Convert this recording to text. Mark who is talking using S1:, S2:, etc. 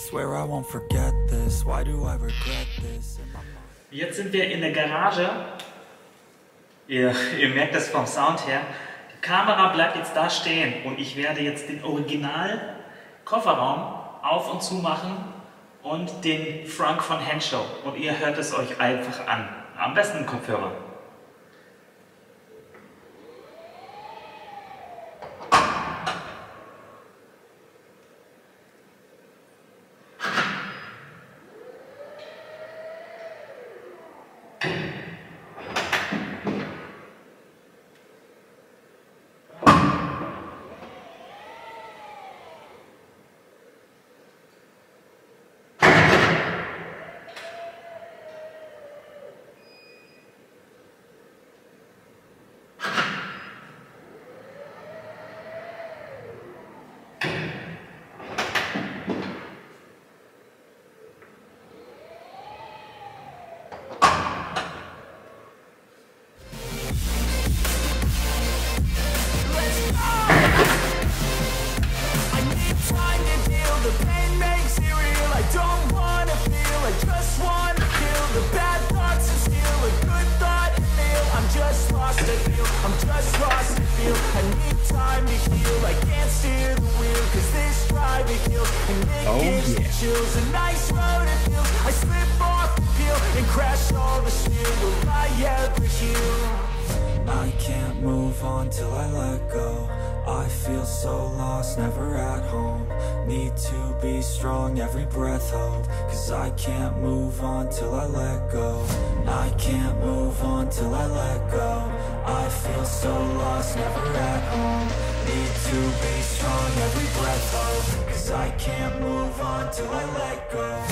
S1: Swear I won't forget this. Why do I regret this?
S2: Jetzt sind wir in der Garage. Ihr merkt das vom Sound her. Die Kamera bleibt jetzt da stehen und ich werde jetzt den Original Kofferraum auf und zu machen und den Frunk von Hansshow. Und ihr hört es euch einfach an. Am besten Kopfhörer.
S1: I'm just lost and feel I need time to heal. I can't steer the wheel cause this driving feels and it gives me chills. A nice road it feels. I slip off the peel and crash all the steel. Will I ever heal? I can't move on till I let go. I feel so lost, never at home. Need to be strong, every breath hold. Cause I can't move on till I let go. I can't move on till I let go. I feel so lost, never at home. Need to be strong, every breath hold. Cause I can't move on till I let go.